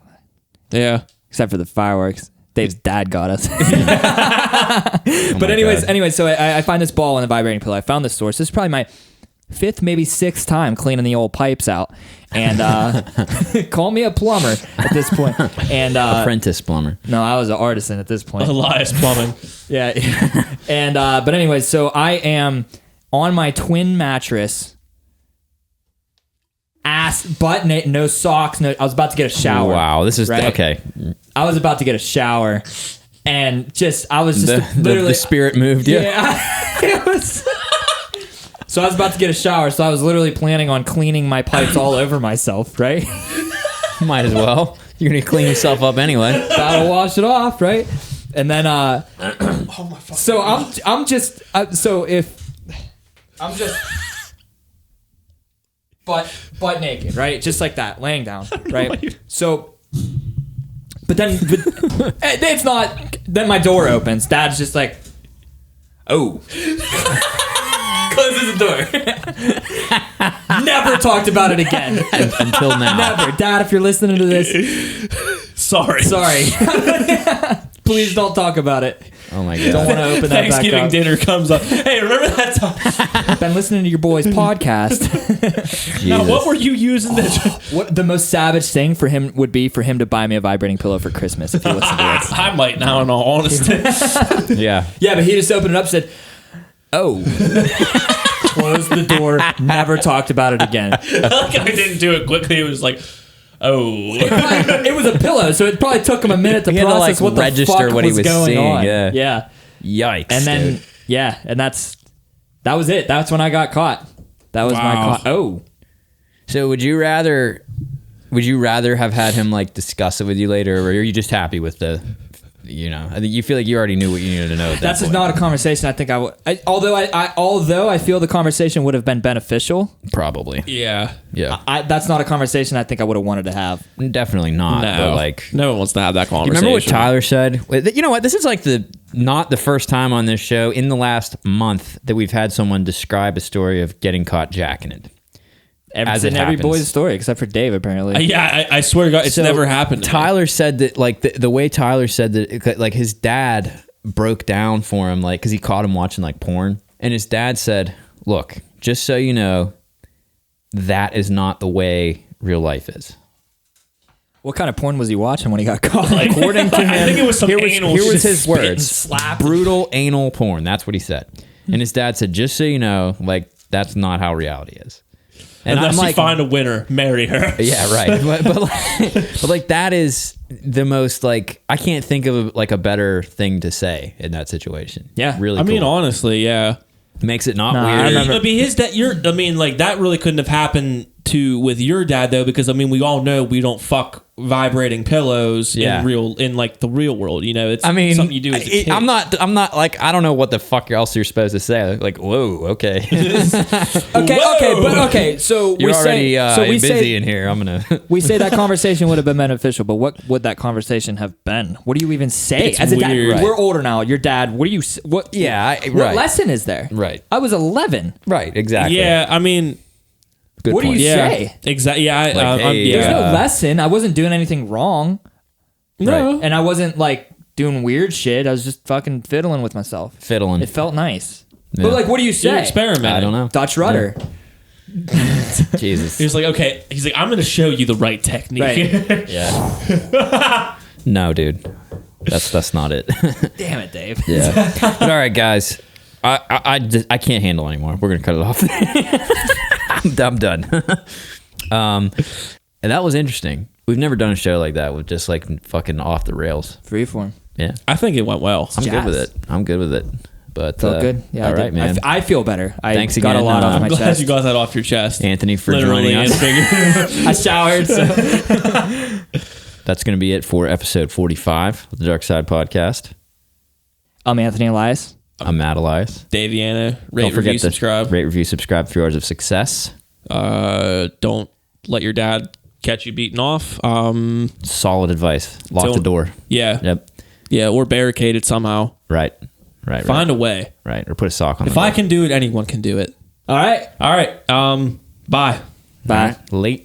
Yeah. Except for the fireworks. Dave's dad got us. Oh But my anyways, God. so I find this ball in the vibrating pillow. I found this source. This is probably my 5th, maybe 6th time cleaning the old pipes out. And call me a plumber at this point. And apprentice plumber. no, I was an artisan at this point. Elias Plumbing. Yeah. And but anyways, so I am on my twin mattress. Ass, butt, no socks, no. I was about to get a shower. Wow, this is Right? okay. I was about to get a shower, and I was just literally The spirit moved you. Yeah, it was. So I was about to get a shower, so I was literally planning on cleaning my pipes all over myself, right? Might as well. You're gonna clean yourself up anyway. That'll wash it off, right? And then, so I'm just butt naked, right? Just like that, laying down, right? So, but it's not. Then my door opens. Dad's just like, oh. Closes the door. Never talked about it again. Until now. Never. Dad, if you're listening to this, Sorry. Please don't talk about it. Oh my Don't god. want to open that back Thanksgiving up. dinner comes up. Hey, remember that time? Been listening to your boys' podcast. Now, Jesus. what were you using to... What the most savage thing for him would be for him to buy me a vibrating pillow for Christmas if he listened to this. I might now, in all honesty. Yeah. Yeah, but he just opened it up and said, oh. Closed the door, never talked about it again. Like I didn't do it quickly. It was like, oh. It was a pillow, so it probably took him a minute to He had to, process like, what the register fuck what he was was going seeing, on. yeah. Yikes. And then, dude. yeah, and that was it. That's when I got caught. That was my Wow. caught. Oh. So would you rather have had him like discuss it with you later, or are you just happy with the, I think you feel like you already knew what you needed to know at that That's point. not a conversation I think I would. Although I feel the conversation would have been beneficial, Probably. Yeah. Yeah. that's not a conversation I think I would have wanted to have. Definitely not. No. But like, no one wants to have that you conversation. remember what Tyler said? You know what? This is like not the first time on this show in the last month that we've had someone describe a story of getting caught jacking it. As it every happens. boy's story except for Dave apparently. Yeah, I swear to God, it's So, never happened to me. Tyler said that, like, the way Tyler said that, like, his dad broke down for him, like, because he caught him watching, like, porn. And his dad said, look, just so you know, that is not the way real life is. What kind of porn was he watching when he got caught? According to him, I think it was some anal here was shit. his Spit and words. slap. Brutal anal porn. That's what he said. And his dad said, just so you know, like, that's not how reality is. And Unless I'm like, you find a winner, marry her. yeah, right. but like that is the most, like, I can't think of like a better thing to say in that situation. Yeah. Really I mean, cool. honestly, yeah. Makes it not Nah, weird. I remember- I mean, his dad. Like that really couldn't have happened with your dad though, because I mean, we all know we don't fuck vibrating pillows Yeah. in like the real world. It's I mean, something you do as a kid. I'm not like, I don't know what the fuck else you're supposed to say. Like, whoa, okay. Okay. So You're we already say, so we busy say, in here. I'm gonna. we say that conversation would have been beneficial, but what would that conversation have been? What do you even say? It's As a dad, weird. we're older now. Your dad, what do you? What? Yeah, What right. lesson is there? Right. I was 11. Right. Exactly. Yeah, I mean, Good What do point. you yeah, say? exactly. Yeah, Like, hey, There's yeah. no lesson. I wasn't doing anything wrong, No. and I wasn't like doing weird shit. I was just fucking fiddling with myself. Fiddling. It felt nice. Yeah. But like, what do you You're say? experimenting. I don't know. Dutch rudder. Jesus. He was like, okay. He's like, I'm going to show you the right technique. Right. Yeah. No, dude. That's not it. Damn it, Dave. Yeah. But all right, guys. I can't handle anymore. We're gonna cut it off. I'm done. And that was interesting. We've never done a show like that with just like fucking off the rails. Freeform. Yeah, I think it went well. I'm good Jazz. with it. But Felt good. Yeah. all I did. right, man. I feel better. I Thanks got again, a lot off I'm my I'm glad chest. you got that off your chest. Anthony for Literally joining and us. figuratively. I showered. So. That's gonna be it for episode 45 of the Dark Side Podcast. I'm Anthony Elias. I'm Matt Elias. Daviana, Don't rate, forget review, to subscribe. Rate, review, subscribe. 3 hours of success. Don't let your dad catch you beating off. Solid advice. Lock the Don't- door. Yeah. Yep. Yeah, or barricade it somehow. Right. Find a way. Right. Or put a sock on. If I can do it, anyone can do it. All right. All right. Bye. Bye. Late.